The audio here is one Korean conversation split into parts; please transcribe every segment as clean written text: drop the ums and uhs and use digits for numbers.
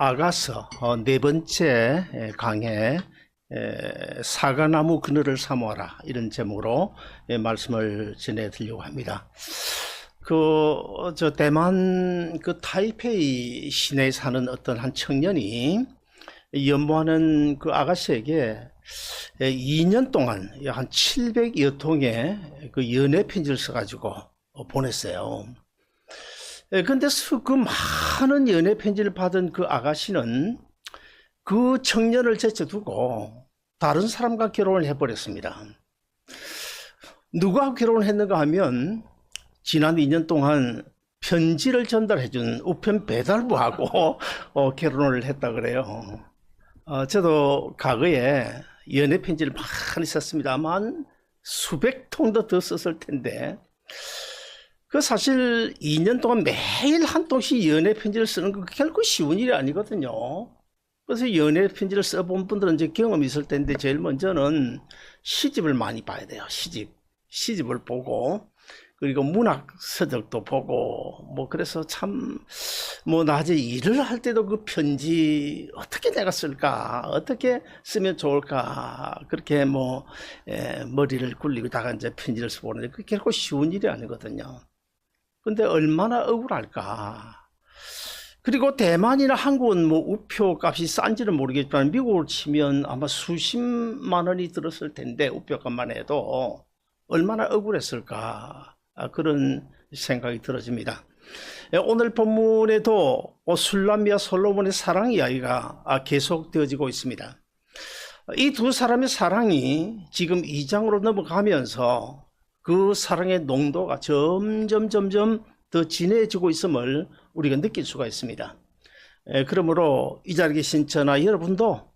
아가서 네 번째 강해 사과나무 그늘을 사모하라 이런 제목으로 말씀을 전해드리려고 합니다. 대만 타이페이 시내에 사는 어떤 한 청년이 연모하는 그 아가씨에게 2년 동안 한 700여 통의 그 연애 편지를 써가지고 보냈어요. 근데 그 많은 연애 편지를 받은 그 아가씨는 그 청년을 제쳐두고 다른 사람과 결혼을 해버렸습니다. 누가 결혼을 했는가 하면 지난 2년 동안 편지를 전달해준 우편 배달부하고 결혼을 했다 그래요. 저도 과거에 연애 편지를 많이 썼습니다만 수백 통도 더 썼을 텐데 사실 2년 동안 매일 한 통씩 연애 편지를 쓰는 거 결코 쉬운 일이 아니거든요. 그래서 연애 편지를 써본 분들은 이제 경험이 있을 텐데 제일 먼저는 시집을 많이 봐야 돼요. 시집을 보고 그리고 문학 서적도 보고 그래서 참 낮에 일을 할 때도 그 편지 어떻게 내가 쓸까 어떻게 쓰면 좋을까 그렇게 머리를 굴리다가 이제 편지를 써보는데 그게 결코 쉬운 일이 아니거든요. 근데 얼마나 억울할까. 그리고 대만이나 한국은 우표 값이 싼지는 모르겠지만 미국을 치면 아마 수십만 원이 들었을 텐데 우표값만 해도 얼마나 억울했을까 그런 생각이 들어집니다. 오늘 본문에도 술람미와 솔로몬의 사랑 이야기가 계속되어지고 있습니다. 이 두 사람의 사랑이 지금 2장으로 넘어가면서 그 사랑의 농도가 점점 더 진해지고 있음을 우리가 느낄 수가 있습니다. 그러므로 이 자리에 계신 저나 여러분도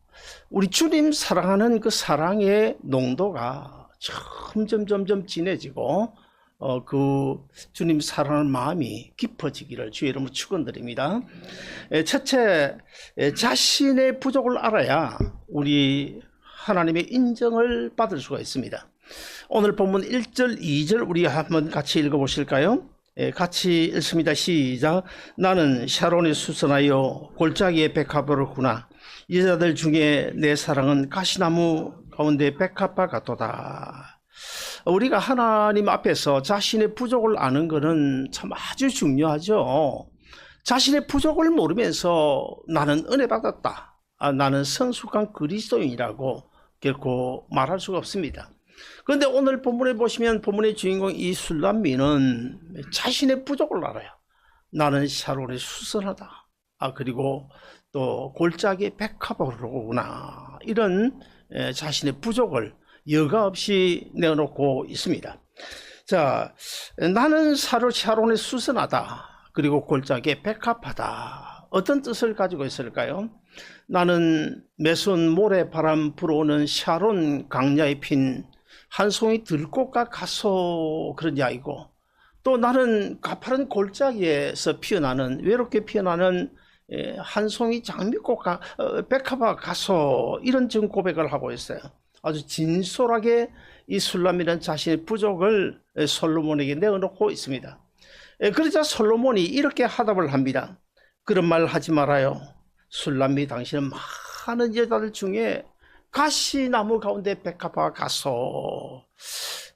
우리 주님 사랑하는 그 사랑의 농도가 점점 진해지고 그 주님 사랑하는 마음이 깊어지기를 주의 이름으로 축원드립니다. 첫째, 자신의 부족을 알아야 우리 하나님의 인정을 받을 수가 있습니다. 오늘 본문 1절, 2절 우리 한번 같이 읽어보실까요? 같이 읽습니다. 시작. 나는 샤론에 수선하여 골짜기에 백합화를 구나 여자들 중에 내 사랑은 가시나무 가운데 백합화 같도다. 우리가 하나님 앞에서 자신의 부족을 아는 것은 참 아주 중요하죠. 자신의 부족을 모르면서 나는 은혜 받았다, 나는 성숙한 그리스도인이라고 결코 말할 수가 없습니다. 그런데 오늘 본문에 보시면 본문의 주인공 이 술람미는 자신의 부족을 알아요. 나는 샤론에 수선하다. 그리고 또 골짜기에 백합화로구나. 이런 자신의 부족을 여과 없이 내어놓고 있습니다. 자, 나는 샤론에 수선하다. 그리고 골짜기에 백합하다. 어떤 뜻을 가지고 있을까요? 나는 매순 모래바람 불어오는 샤론 강야에 핀 한 송이 들꽃과 같소 그런 이야기고, 또 나는 가파른 골짜기에서 피어나는 외롭게 피어나는 한 송이 장미꽃과 백합화 같소 이런 지금 고백을 하고 있어요. 아주 진솔하게 이 술람이라는 자신의 부족을 솔로몬에게 내어놓고 있습니다. 그러자 솔로몬이 이렇게 화답을 합니다. 그런 말 하지 말아요. 술람미 당신은 많은 여자들 중에 가시나무 가운데 백합화 같소.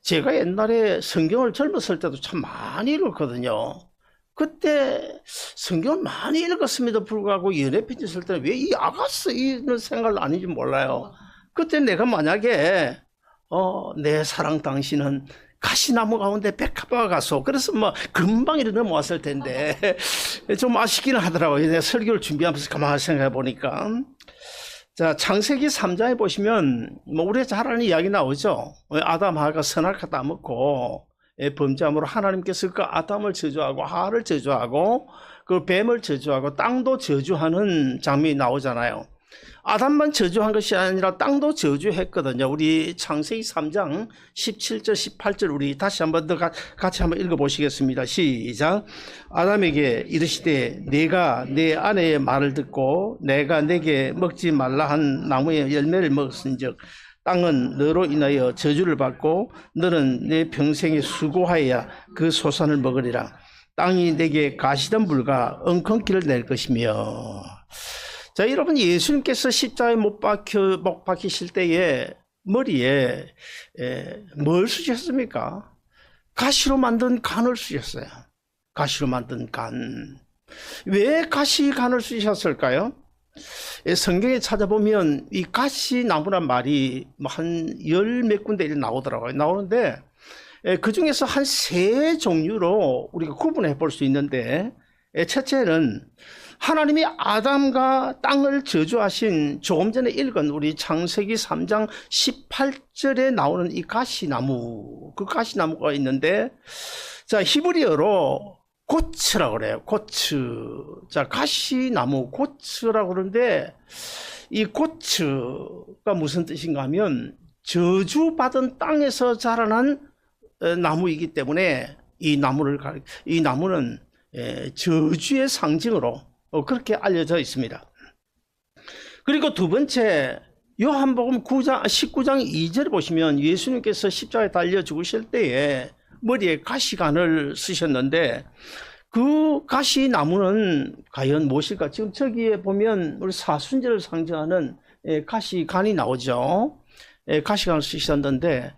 제가 옛날에 성경을 젊었을 때도 참 많이 읽었거든요. 그때 성경을 많이 읽었음에도 불구하고 연애편지 쓸 때는 왜 이 아가스 이런 생각을 안 했는지 몰라요. 그때 내가 만약에 내 사랑 당신은 가시나무 가운데 백합화 같소. 그래서 금방 이렇게 넘어왔을 텐데 좀 아쉽기는 하더라고요. 내가 설교를 준비하면서 가만히 생각해 보니까. 자, 창세기 3장에 보시면 우리가 잘 아는 이야기 나오죠. 아담 하가 선악과 따먹고 범죄함으로 하나님께서 그 아담을 저주하고 하를 저주하고 그 뱀을 저주하고 땅도 저주하는 장면이 나오잖아요. 아담만 저주한 것이 아니라 땅도 저주했거든요. 우리 창세기 3장 17절 18절 우리 다시 한번 더 같이 한번 읽어보시겠습니다. 시작. 아담에게 이르시되 네가 내 아내의 말을 듣고 내가 내게 먹지 말라 한 나무의 열매를 먹었은즉 땅은 너로 인하여 저주를 받고 너는 내 평생에 수고하여야 그 소산을 먹으리라. 땅이 내게 가시덤불과 엉겅퀴를 낼 것이며. 자, 여러분, 예수님께서 십자가에 못 박히실 때에 머리에 뭘 쓰셨습니까? 가시로 만든 간을 쓰셨어요. 가시로 만든 간. 왜 가시 간을 쓰셨을까요? 성경에 찾아보면 이 가시 나무란 말이 한 열 몇 군데 나오더라고요. 나오는데 그 중에서 한 세 종류로 우리가 구분해 볼 수 있는데, 첫째는 하나님이 아담과 땅을 저주하신 조금 전에 읽은 우리 창세기 3장 18절에 나오는 이 가시나무, 그 가시나무가 있는데, 자, 히브리어로 고츠라고 그래요. 고츠. 자, 가시나무, 고츠라고 그러는데, 이 고츠가 무슨 뜻인가 하면 저주받은 땅에서 자라난 나무이기 때문에 이 나무는 저주의 상징으로 그렇게 알려져 있습니다. 그리고 두 번째, 요한복음 19장 2절에 보시면 예수님께서 십자가에 달려 죽으실 때에 머리에 가시관을 쓰셨는데, 그 가시나무는 과연 무엇일까? 지금 저기에 보면 우리 사순절을 상징하는 가시관이 나오죠. 가시관을 쓰셨는데,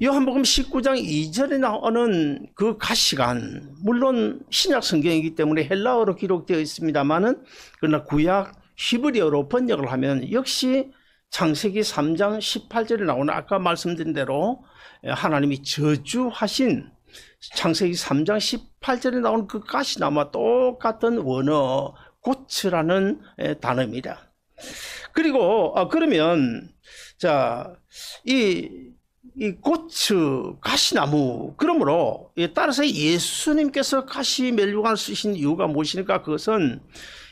요한복음 19장 2절에 나오는 그 가시관, 물론 신약 성경이기 때문에 헬라어로 기록되어 있습니다만은, 그러나 구약 히브리어로 번역을 하면 역시 창세기 3장 18절에 나오는 아까 말씀드린 대로 하나님이 저주하신 창세기 3장 18절에 나오는 그 가시나무와 똑같은 원어 고츠라는 단어입니다. 그리고 그러면 자, 이 고츠, 가시나무, 그러므로 따라서 예수님께서 가시면류관을 쓰신 이유가 무엇이니까? 그것은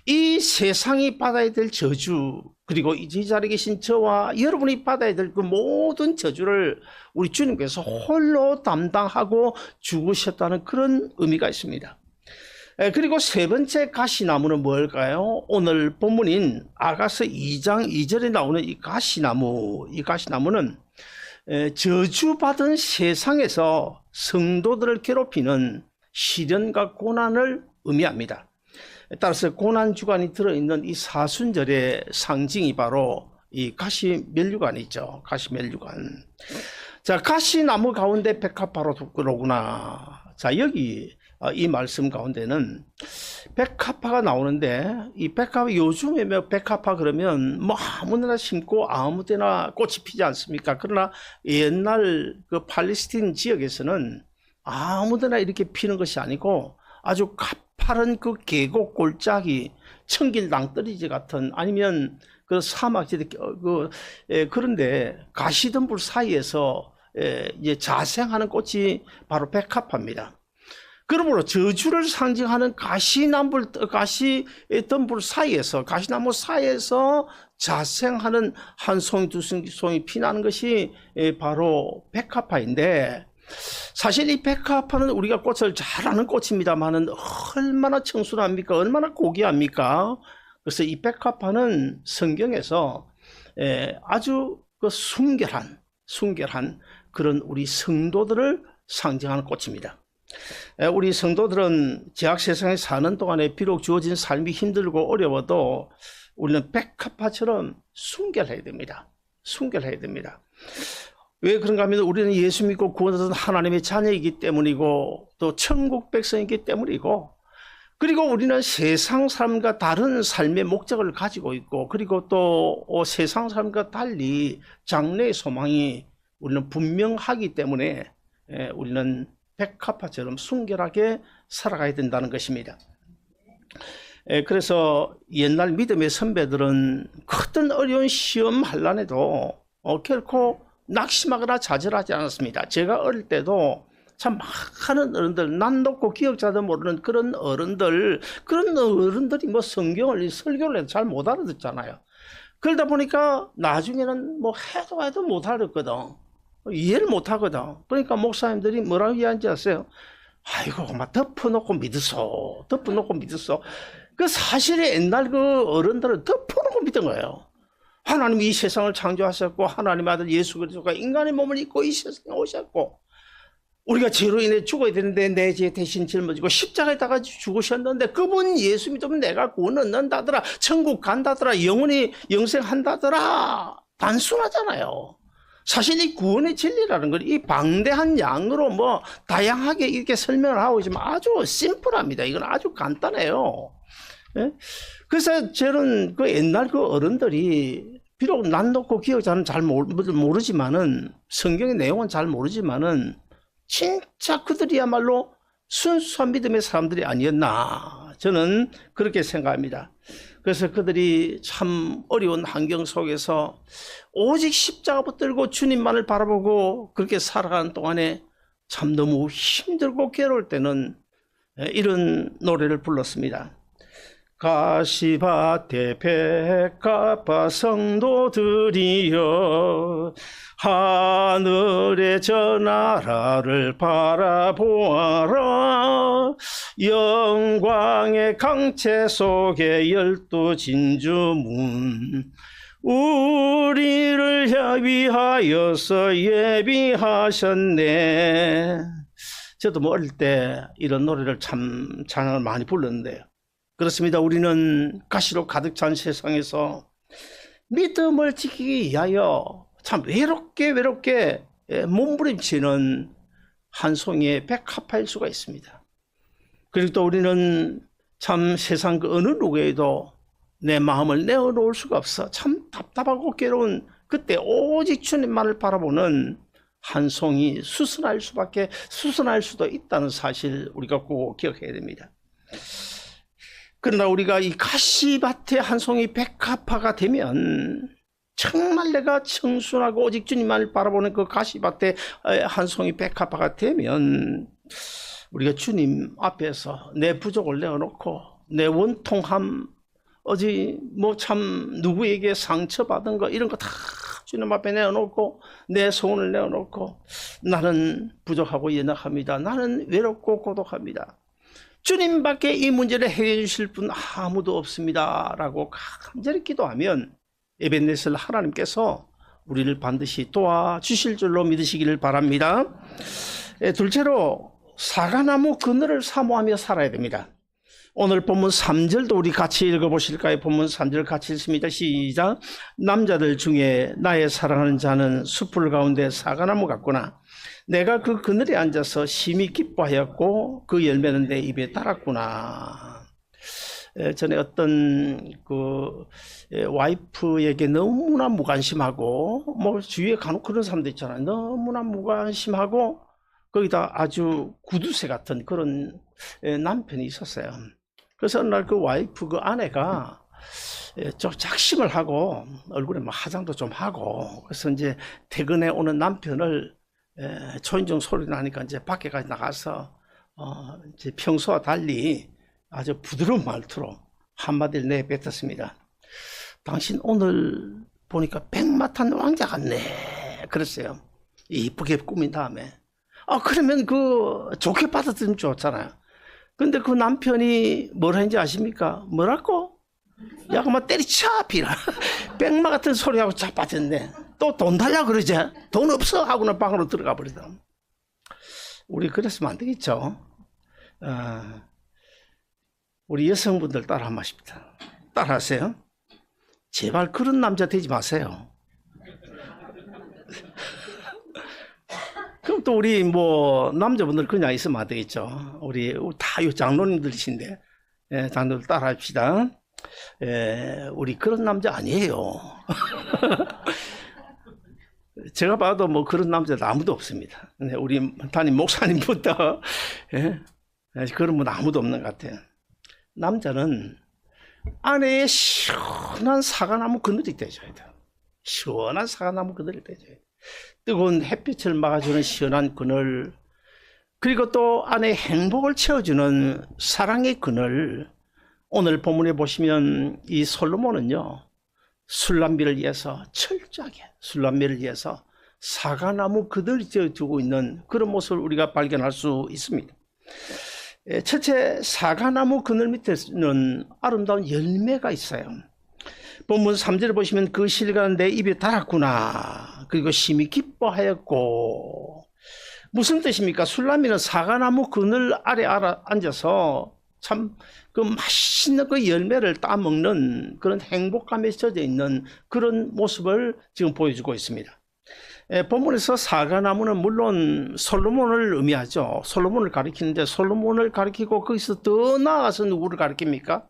이 세상이 받아야 될 저주, 그리고 이 자리에 계신 저와 여러분이 받아야 될 그 모든 저주를 우리 주님께서 홀로 담당하고 죽으셨다는 그런 의미가 있습니다. 그리고 세 번째 가시나무는 뭘까요? 오늘 본문인 아가서 2장 2절에 나오는 이 가시나무는 저주받은 세상에서 성도들을 괴롭히는 시련과 고난을 의미합니다. 따라서 고난주간이 들어있는 이 사순절의 상징이 바로 이 가시면류관이죠. 가시면류관. 자, 가시나무 가운데 백합화로구나. 자, 여기 이 말씀 가운데는 백합화가 나오는데, 이 백합, 요즘에 백합화 그러면 뭐 아무데나 심고 아무데나 꽃이 피지 않습니까? 그러나 옛날 그 팔레스틴 지역에서는 아무데나 이렇게 피는 것이 아니고 아주 가파른 그 계곡 골짜기, 청길 낭떠러지 같은, 아니면 그 사막지대 그런데 가시덤불 사이에서 이제 자생하는 꽃이 바로 백합화입니다. 그러므로 저주를 상징하는 가시덤불 사이에서, 가시나무 사이에서 자생하는 한 송이 두 송이 피나는 것이 바로 백합화인데, 사실 이 백합화는 우리가 꽃을 잘 아는 꽃입니다만은 얼마나 청순합니까? 얼마나 고귀합니까? 그래서 이 백합화는 성경에서 아주 그 순결한 그런 우리 성도들을 상징하는 꽃입니다. 우리 성도들은 제약 세상에 사는 동안에 비록 주어진 삶이 힘들고 어려워도 우리는 백합화처럼 순결해야 됩니다. 순결해야 됩니다. 왜 그런가 하면 우리는 예수 믿고 구원받은 하나님의 자녀이기 때문이고, 또 천국 백성이기 때문이고, 그리고 우리는 세상 삶과 다른 삶의 목적을 가지고 있고, 그리고 또 세상 삶과 달리 장래의 소망이 우리는 분명하기 때문에 우리는 백합화처럼 순결하게 살아가야 된다는 것입니다. 그래서 옛날 믿음의 선배들은 어떤 어려운 시험 한란에도 결코 낙심하거나 좌절하지 않았습니다. 제가 어릴 때도 참 많은 어른들, 난 높고 기억자도 모르는 그런 어른들이 뭐 성경을, 설교를 해도 잘 못 알아듣잖아요. 그러다 보니까 나중에는 뭐 해도 못 알아듣거든. 이해를 못 하거든. 그러니까 목사님들이 뭐라고 이야기하는지 아세요? 아이고, 막 덮어놓고 믿었어. 그 사실에 옛날 그 어른들은 덮어놓고 믿은 거예요. 하나님이 이 세상을 창조하셨고, 하나님의 아들 예수 그리스도가 인간의 몸을 입고 이 세상에 오셨고, 우리가 죄로 인해 죽어야 되는데 내 죄 대신 짊어지고 십자가에다가 죽으셨는데 그분 예수 믿으면 내가 구원 얻는다더라, 천국 간다더라, 영원히 영생한다더라. 단순하잖아요. 사실 이 구원의 진리라는 건 이 방대한 양으로 뭐 다양하게 이렇게 설명을 하고 있지만 아주 심플합니다. 이건 아주 간단해요. 예? 그래서 저는 그 옛날 그 어른들이 비록 난 놓고 기억자는 잘 모르지만은 성경의 내용은 잘 모르지만은 진짜 그들이야말로 순수한 믿음의 사람들이 아니었나, 저는 그렇게 생각합니다. 그래서 그들이 참 어려운 환경 속에서 오직 십자가 붙들고 주님만을 바라보고 그렇게 살아가는 동안에 참 너무 힘들고 괴로울 때는 이런 노래를 불렀습니다. 가시밭에 백합화 성도들이여 하늘의 저 나라를 바라보아라. 영광의 강체 속에 12 진주문 우리를 위하여서 예비하셨네. 저도 뭐 어릴 때 이런 노래를 참 찬양을 많이 불렀는데요. 그렇습니다. 우리는 가시로 가득 찬 세상에서 믿음을 지키기 위하여 참 외롭게 몸부림치는 한 송이의 백합화일 수가 있습니다. 그리고 또 우리는 참 세상 그 어느 누구에도 내 마음을 내어놓을 수가 없어 참 답답하고 괴로운 그때 오직 주님만을 바라보는 한 송이 수순할 수도 있다는 사실 우리가 꼭 기억해야 됩니다. 그러나 우리가 이 가시밭에 한 송이 백합화가 되면 정말 내가 청순하고 오직 주님만을 바라보는 그 가시밭에 한 송이 백합화가 되면 우리가 주님 앞에서 내 부족을 내어놓고 내 원통함, 어디 뭐 참 누구에게 상처받은 거 이런 거 다 주님 앞에 내어놓고 내 소원을 내어놓고 나는 부족하고 연약합니다. 나는 외롭고 고독합니다. 주님밖에 이 문제를 해결해 주실 분 아무도 없습니다 라고 간절히 기도하면 에벤네셀 하나님께서 우리를 반드시 도와주실 줄로 믿으시기를 바랍니다. 둘째로 사과나무 그늘을 사모하며 살아야 됩니다. 오늘 본문 3절도 우리 같이 읽어보실까요? 본문 3절 같이 읽습니다. 시작. 남자들 중에 나의 사랑하는 자는 숯불 가운데 사과나무 같구나. 내가 그 그늘에 앉아서 심히 기뻐하였고 그 열매는 내 입에 달았구나. 전에 어떤 그 와이프에게 너무나 무관심하고 뭐 주위에 간혹 그런 사람도 있잖아요. 너무나 무관심하고 거기다 아주 구두쇠 같은 그런 남편이 있었어요. 그래서 어느 날 그 와이프 그 아내가 좀 작심을 하고 얼굴에 막 화장도 좀 하고 그래서 이제 퇴근해 오는 남편을 초인종 소리 나니까 이제 밖에까지 나가서 이제 평소와 달리 아주 부드러운 말투로 한마디를 내뱉었습니다. 당신 오늘 보니까 백마탄 왕자 같네. 그랬어요. 이쁘게 꾸민 다음에. 그러면 그 좋게 받아들이면 좋잖아요. 근데 그 남편이 뭘 했는지 아십니까? 뭐라고? 야, 그만 때리쳐, 비라. 백마 같은 소리하고 자빠졌네. 또 돈 달라 그러지? 돈 없어? 하고는 방으로 들어가 버리다. 우리 그랬으면 안 되겠죠? 우리 여성분들 따라 한번 하십니다. 따라 하세요. 제발 그런 남자 되지 마세요. 그럼 또 우리 뭐 남자분들 그냥 있으면 안 되겠죠. 우리 다 요 장로님들이신데 장로들 따라 합시다. 우리 그런 남자 아니에요. 제가 봐도 뭐 그런 남자 아무도 없습니다. 우리 담임 목사님부터 그런 분 아무도 없는 것 같아요. 남자는 안에 시원한 사과나무 그늘이 되줘야 돼요. 시원한 사과나무 그늘이 되줘야 돼요. 뜨거운 햇빛을 막아주는 시원한 그늘, 그리고 또 안에 행복을 채워주는 사랑의 그늘. 오늘 본문에 보시면 이 솔로몬은요, 술람비를 위해서 철저하게 술람비를 위해서 사과나무 그늘이 되어주고 있는 그런 모습을 우리가 발견할 수 있습니다. 첫째, 사과나무 그늘 밑에는 아름다운 열매가 있어요. 본문 3절을 보시면 그 실과는 내 입에 달았구나. 그리고 심히 기뻐하였고. 무슨 뜻입니까? 술라미는 사과나무 그늘 아래 앉아서 참 그 맛있는 그 열매를 따먹는 그런 행복감에 젖어 있는 그런 모습을 지금 보여주고 있습니다. 본문에서 사과나무는 물론 솔로몬을 의미하죠. 솔로몬을 가리키는데 솔로몬을 가리키고 거기서 더 나아가서 누구를 가리킵니까?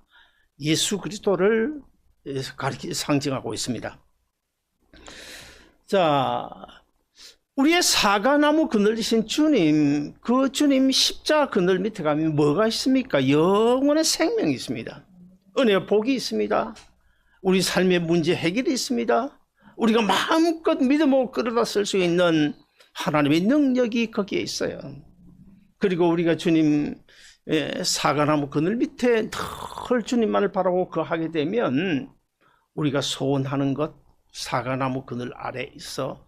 예수 그리스도를 상징하고 있습니다. 자, 우리의 사과나무 그늘이신 주님, 그 주님 십자가 그늘 밑에 가면 뭐가 있습니까? 영원의 생명이 있습니다. 은혜와 복이 있습니다. 우리 삶의 문제 해결이 있습니다. 우리가 마음껏 믿음으로 끌어다 쓸 수 있는 하나님의 능력이 거기에 있어요. 그리고 우리가 주님 사과나무 그늘 밑에 늘 주님만을 바라고 거하게 되면 우리가 소원하는 것 사과나무 그늘 아래 있어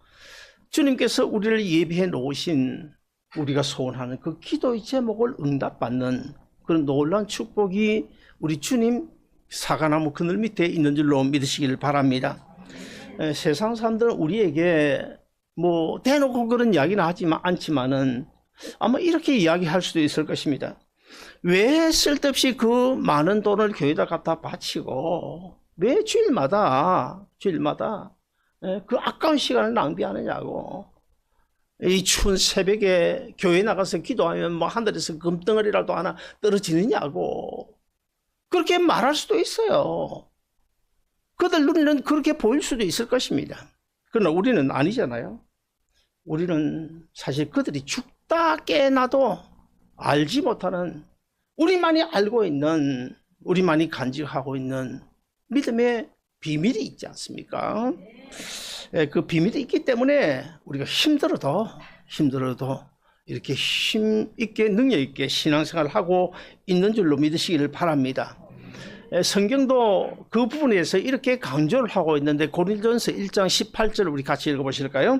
주님께서 우리를 예비해 놓으신 우리가 소원하는 그 기도의 제목을 응답받는 그런 놀라운 축복이 우리 주님 사과나무 그늘 밑에 있는 줄로 믿으시길 바랍니다. 세상 사람들은 우리에게 뭐 대놓고 그런 이야기는 하지만 않지만은 아마 이렇게 이야기할 수도 있을 것입니다. 왜 쓸데없이 그 많은 돈을 교회에다 갖다 바치고 왜 주일마다 그 아까운 시간을 낭비하느냐고. 이 추운 새벽에 교회 나가서 기도하면 뭐 하늘에서 금덩어리라도 하나 떨어지느냐고 그렇게 말할 수도 있어요. 그들 눈에는 그렇게 보일 수도 있을 것입니다. 그러나 우리는 아니잖아요. 우리는 사실 그들이 죽다 깨나도 알지 못하는 우리만이 알고 있는 우리만이 간직하고 있는 믿음의 비밀이 있지 않습니까? 그 비밀이 있기 때문에 우리가 힘들어도 이렇게 힘 있게 능력 있게 신앙생활을 하고 있는 줄로 믿으시기를 바랍니다. 성경도 그 부분에서 이렇게 강조를 하고 있는데 고린도전서 1장 18절을 우리 같이 읽어보실까요?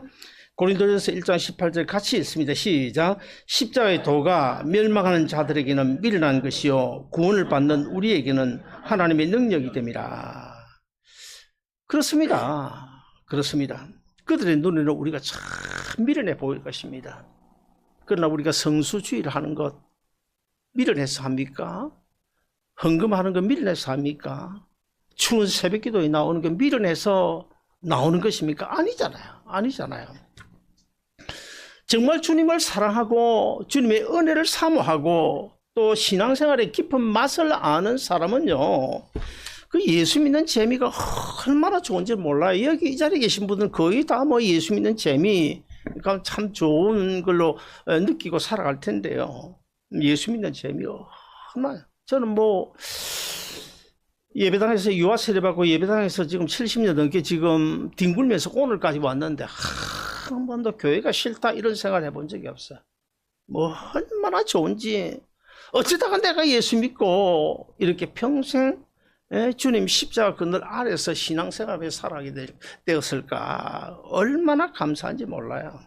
고린도전서 1장 18절 같이 읽습니다. 시작. 십자가의 도가 멸망하는 자들에게는 미련한 것이요 구원을 받는 우리에게는 하나님의 능력이 됨이라. 그렇습니다. 그들의 눈에는 우리가 참 미련해 보일 것입니다. 그러나 우리가 성수주의를 하는 것 미련해서 합니까? 헌금하는 거 미련해서 합니까? 추운 새벽기도에 나오는 거 미련해서 나오는 것입니까? 아니잖아요. 정말 주님을 사랑하고 주님의 은혜를 사모하고 또 신앙생활의 깊은 맛을 아는 사람은요, 그 예수 믿는 재미가 얼마나 좋은지 몰라요. 여기 이 자리에 계신 분들은 거의 다 뭐 예수 믿는 재미, 그러니까 참 좋은 걸로 느끼고 살아갈 텐데요. 예수 믿는 재미 얼마나. 저는 뭐 예배당에서 유아 세례받고 예배당에서 지금 70년 넘게 지금 뒹굴면서 오늘까지 왔는데 한 번도 교회가 싫다 이런 생각을 해본 적이 없어요. 뭐 얼마나 좋은지. 어쩌다가 내가 예수 믿고 이렇게 평생 주님 십자가 그늘 아래서 신앙생활에 살아가게 되었을까. 얼마나 감사한지 몰라요.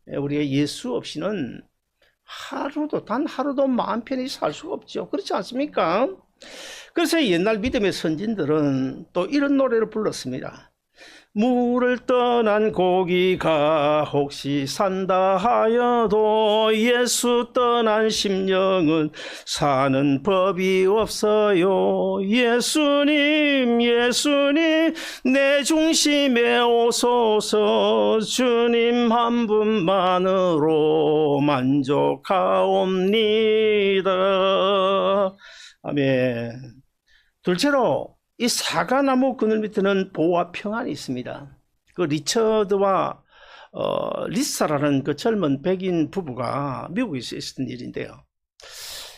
우리가 예수 없이는 단 하루도 마음 편히 살 수가 없죠. 그렇지 않습니까? 그래서 옛날 믿음의 선진들은 또 이런 노래를 불렀습니다. 물을 떠난 고기가 혹시 산다 하여도 예수 떠난 심령은 사는 법이 없어요. 예수님 내 중심에 오소서. 주님 한 분만으로 만족하옵니다. 아멘. 둘째로 이 사과나무 그늘 밑에는 보호와 평안이 있습니다. 그 리처드와 리사라는 그 젊은 백인 부부가 미국에서 있었던 일인데요.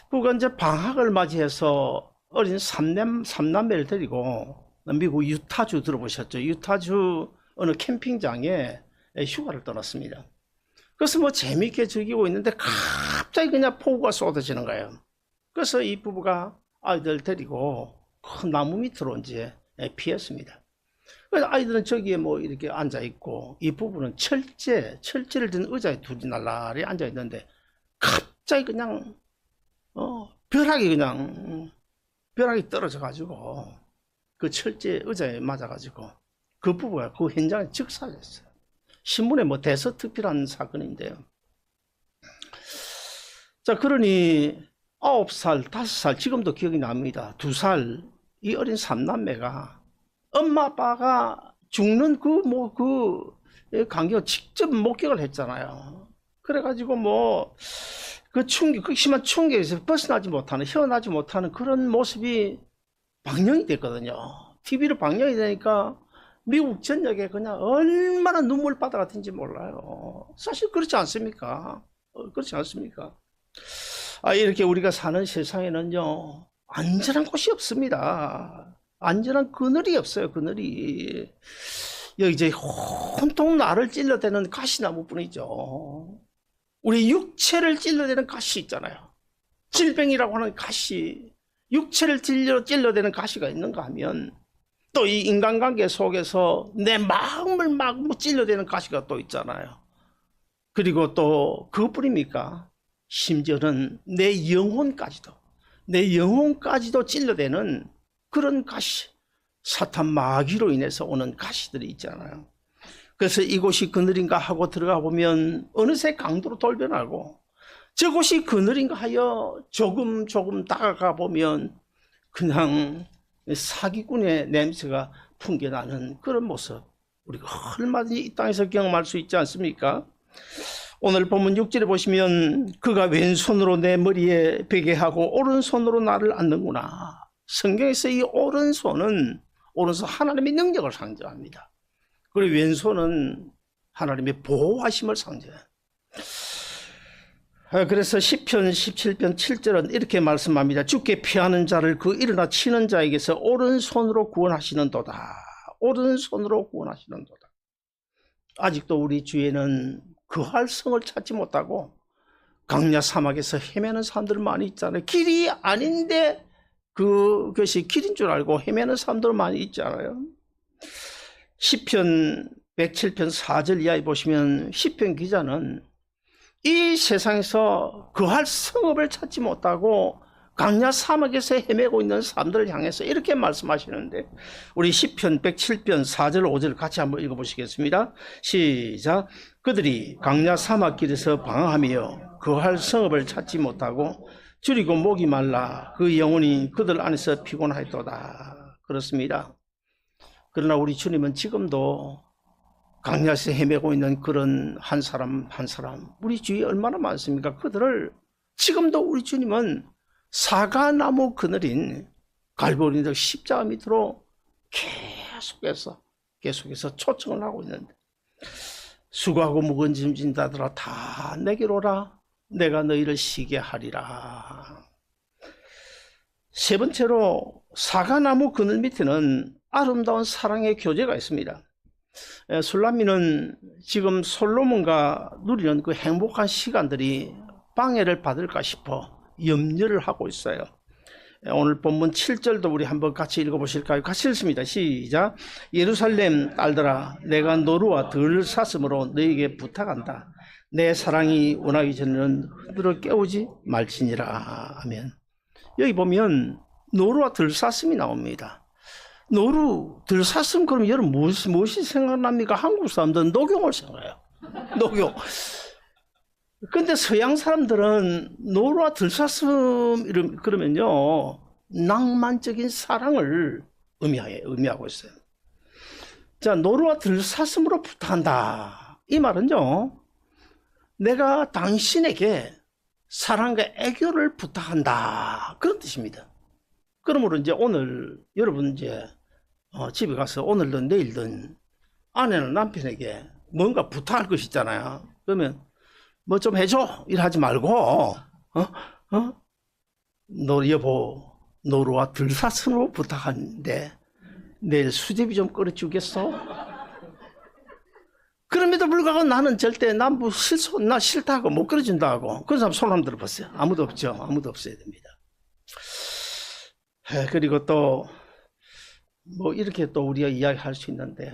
부부가 이제 방학을 맞이해서 어린 삼남매를 데리고 미국 유타주 들어보셨죠? 유타주 어느 캠핑장에 휴가를 떠났습니다. 그래서 뭐 재미있게 즐기고 있는데 갑자기 그냥 폭우가 쏟아지는 거예요. 그래서 이 부부가 아이들 데리고 큰 나무 밑으로 이제 피했습니다. 그래서 아이들은 저기에 뭐 이렇게 앉아 있고 이 부부는 철제를 든 의자에 둘이 날라리 앉아 있는데 갑자기 그냥 벼락이 떨어져 가지고 그 철제 의자에 맞아 가지고 그 부부가 그 현장에 즉사했어요. 신문에 뭐 대서특필한 사건인데요. 자, 그러니 9살, 5살, 지금도 기억이 납니다. 2살, 이 어린 삼남매가 엄마 아빠가 죽는 강경 직접 목격을 했잖아요. 그래가지고 그 충격, 그 심한 충격에서 벗어나지 못하는, 헤어나지 못하는 그런 모습이 방영이 됐거든요. TV로 방영이 되니까 미국 전역에 그냥 얼마나 눈물바다 같은지 몰라요. 사실 그렇지 않습니까? 그렇지 않습니까? 이렇게 우리가 사는 세상에는요, 안전한 곳이 없습니다. 안전한 그늘이 없어요, 그늘이. 여기 이제 온통 나를 찔러대는 가시나무뿐이죠. 우리 육체를 찔러대는 가시 있잖아요. 질병이라고 하는 가시, 육체를 찔러대는 가시가 있는가 하면 또 이 인간관계 속에서 내 마음을 막 찔러대는 가시가 또 있잖아요. 그리고 또 그것뿐입니까? 심지어는 내 영혼까지도 찔러대는 그런 가시, 사탄 마귀로 인해서 오는 가시들이 있잖아요. 그래서 이곳이 그늘인가 하고 들어가 보면 어느새 강도로 돌변하고, 저곳이 그늘인가 하여 조금 다가가 보면 그냥 사기꾼의 냄새가 풍겨나는 그런 모습, 우리가 얼마든지 이 땅에서 경험할 수 있지 않습니까? 오늘 본문 6절에 보시면 그가 왼손으로 내 머리에 베게 하고 오른손으로 나를 안는구나. 성경에서 이 오른손은 하나님의 능력을 상징합니다. 그리고 왼손은 하나님의 보호하심을 상징해요. 그래서 시편 17편 7절은 이렇게 말씀합니다. 주께 피하는 자를 그 일어나 치는 자에게서 오른손으로 구원하시는도다. 오른손으로 구원하시는도다. 아직도 우리 주위에는 그할 성을 찾지 못하고 강야 사막에서 헤매는 사람들 많이 있잖아요. 길이 아닌데 그것이 길인 줄 알고 헤매는 사람들 많이 있잖아요. 시편 107편 4절 이하에 보시면 시편 기자는 이 세상에서 그할 성읍을 찾지 못하고 강야 사막에서 헤매고 있는 사람들을 향해서 이렇게 말씀하시는데, 우리 시편 107편 4절 5절 같이 한번 읽어보시겠습니다. 시작. 그들이 강야 사막길에서 방황하며 그할 성읍을 찾지 못하고 줄이고 목이 말라 그 영혼이 그들 안에서 피곤하였도다. 그렇습니다. 그러나 우리 주님은 지금도 강야에서 헤매고 있는 그런 한 사람 우리 주위에 얼마나 많습니까? 그들을 지금도 우리 주님은 사과나무 그늘인 갈보리적 십자가 밑으로 계속해서 초청을 하고 있는데, 수고하고 무거운 짐 진 자들아 다 내게로 오라. 내가 너희를 쉬게 하리라. 세 번째로 사과나무 그늘 밑에는 아름다운 사랑의 교제가 있습니다. 술람미는 지금 솔로몬과 누리는 그 행복한 시간들이 방해를 받을까 싶어 염려를 하고 있어요. 오늘 본문 7절도 우리 한번 같이 읽어보실까요? 같이 읽습니다. 시작. 예루살렘 딸들아 내가 노루와 들사슴으로 너에게 부탁한다. 내 사랑이 원하기 전에는 흔들어 깨우지 말지니라. 아멘. 여기 보면 노루와 들사슴이 나옵니다. 노루, 들사슴, 그럼 여러분 무엇이 생각납니까? 한국 사람들은 녹용을 생각해요. 녹용. 근데 서양 사람들은 노루와 들사슴 그러면요, 낭만적인 사랑을 의미하고 있어요. 자, 노루와 들사슴으로 부탁한다. 이 말은요, 내가 당신에게 사랑과 애교를 부탁한다. 그런 뜻입니다. 그러므로 이제 오늘 여러분 이제 집에 가서 오늘든 내일든 아내는 남편에게 뭔가 부탁할 것이 있잖아요. 그러면 뭐 좀 해줘 이러지 말고 너 여보 노루와 들사슴으로 부탁하는데 내일 수제비 좀 끓여주겠어? 그럼에도 불구하고 나는 절대 나 싫다고 못 끓여준다고 그런 사람 손 한번 들어보세요. 아무도 없죠. 아무도 없어야 됩니다. 그리고 또 뭐 이렇게 또 우리가 이야기할 수 있는데,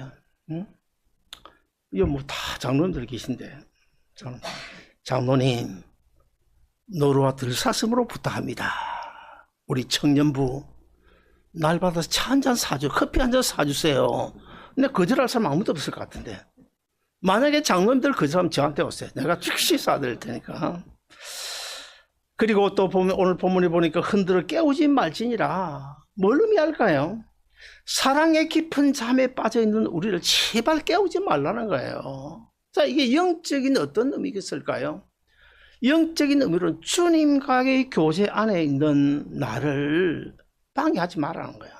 이거 뭐 다 장로님들 계신데, 장로님 노루와 들사슴으로 부탁합니다. 우리 청년부 날 받아서 차 한 잔 사줘, 커피 한 잔 사주세요. 근데 거절할 사람 아무도 없을 것 같은데, 만약에 장로님들 거절하면 저한테 오세요. 내가 즉시 사드릴 테니까. 그리고 또 보면 오늘 본문에 보니까 흔들어 깨우지 말지니라. 뭘 의미할까요? 사랑의 깊은 잠에 빠져 있는 우리를 제발 깨우지 말라는 거예요. 자, 이게 영적인 어떤 의미겠을까요? 영적인 의미로는 주님과의 교제 안에 있는 나를 방해하지 말라는 거야.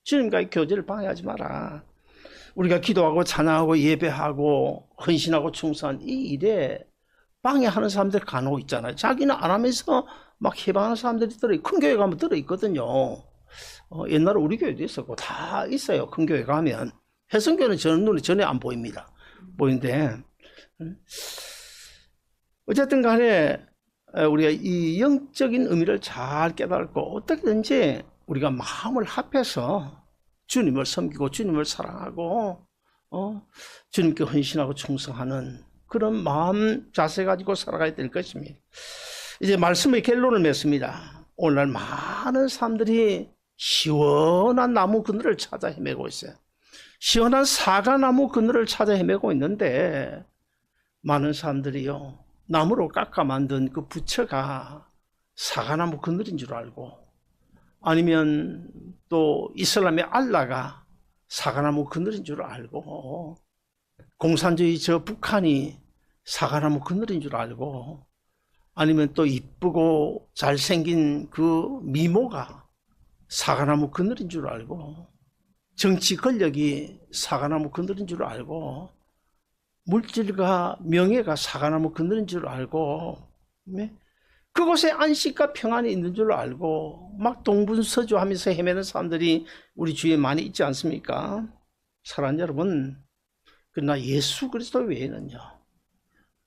주님과의 교제를 방해하지 마라. 우리가 기도하고 찬양하고 예배하고 헌신하고 충성한 이 일에 방해하는 사람들 간혹 있잖아요. 자기는 안 하면서 막 해방하는 사람들이 큰 교회 가면 들어있거든요. 옛날에 우리 교회도 있었고 다 있어요. 큰 교회 가면. 해성교는 저는 눈에 전혀 안 보입니다. 보이는데 어쨌든 간에 우리가 이 영적인 의미를 잘 깨닫고 어떻게든지 우리가 마음을 합해서 주님을 섬기고 주님을 사랑하고 주님께 헌신하고 충성하는 그런 마음 자세 가지고 살아가야 될 것입니다. 이제 말씀의 결론을 맺습니다. 오늘날 많은 사람들이 시원한 나무 그늘을 찾아 헤매고 있어요. 시원한 사과나무 그늘을 찾아 헤매고 있는데 많은 사람들이요, 나무로 깎아 만든 그 부처가 사과나무 그늘인 줄 알고, 아니면 또 이슬람의 알라가 사과나무 그늘인 줄 알고, 공산주의 저 북한이 사과나무 그늘인 줄 알고, 아니면 또 이쁘고 잘생긴 그 미모가 사과나무 그늘인 줄 알고, 정치 권력이 사과나무 그늘인 줄 알고, 물질과 명예가 사과나무 그늘인 줄 알고, 그곳에 안식과 평안이 있는 줄 알고 막 동분서주하면서 헤매는 사람들이 우리 주위에 많이 있지 않습니까? 사랑하는 여러분, 그러나 예수 그리스도 외에는요,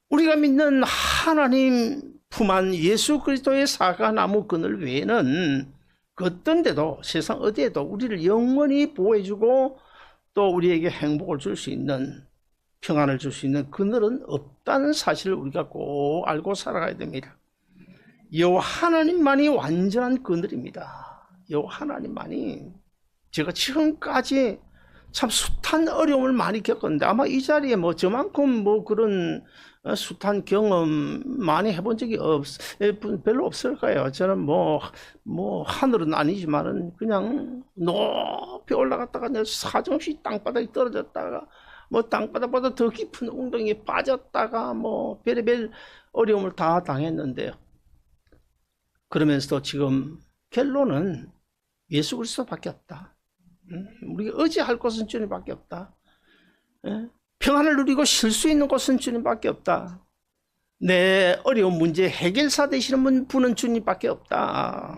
우리가 믿는 하나님 품 안 예수 그리스도의 사과나무 그늘 외에는 그 어떤 데도, 세상 어디에도 우리를 영원히 보호해주고 또 우리에게 행복을 줄 수 있는, 평안을 줄 수 있는 그늘은 없다는 사실을 우리가 꼭 알고 살아가야 됩니다. 여호와 하나님만이 완전한 그늘입니다. 여호와 하나님만이. 제가 지금까지 참 숱한 어려움을 많이 겪었는데 아마 이 자리에 뭐 저만큼 뭐 그런 숱한 경험 많이 해본 적이 별로 없을 거예요. 저는 뭐 하늘은 아니지만은 그냥 높이 올라갔다가 사정없이 땅바닥에 떨어졌다가 뭐 땅바닥보다 더 깊은 웅덩이에 빠졌다가 뭐 별의별 어려움을 다 당했는데요. 그러면서도 지금 결론은 예수 그리스도밖에 없다. 우리가 의지할 곳은 주님밖에 없다. 평안을 누리고 쉴 수 있는 곳은 주님밖에 없다. 내 어려운 문제 해결사 되시는 분은 주님밖에 없다.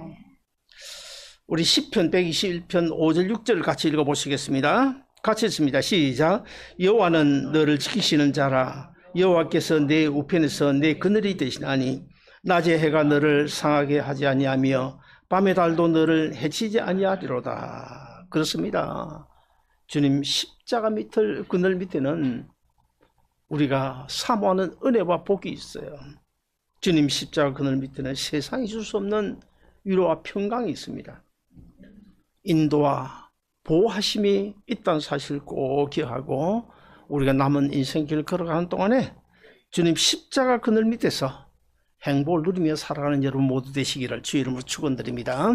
우리 시편 121편 5절 6절을 같이 읽어보시겠습니다. 같이 읽습니다. 시작. 여호와는 너를 지키시는 자라. 여호와께서 내 우편에서 내 그늘이 되시나니 낮에 해가 너를 상하게 하지 아니하며 밤의 달도 너를 해치지 아니하리로다. 그렇습니다. 주님 십자가 밑을 그늘 밑에는 우리가 사모하는 은혜와 복이 있어요. 주님 십자가 그늘 밑에는 세상이 줄 수 없는 위로와 평강이 있습니다. 인도와 보호하심이 있다는 사실을 꼭 기억하고 우리가 남은 인생길을 걸어가는 동안에 주님 십자가 그늘 밑에서 행복을 누리며 살아가는 여러분 모두 되시기를 주의 이름으로 축원드립니다.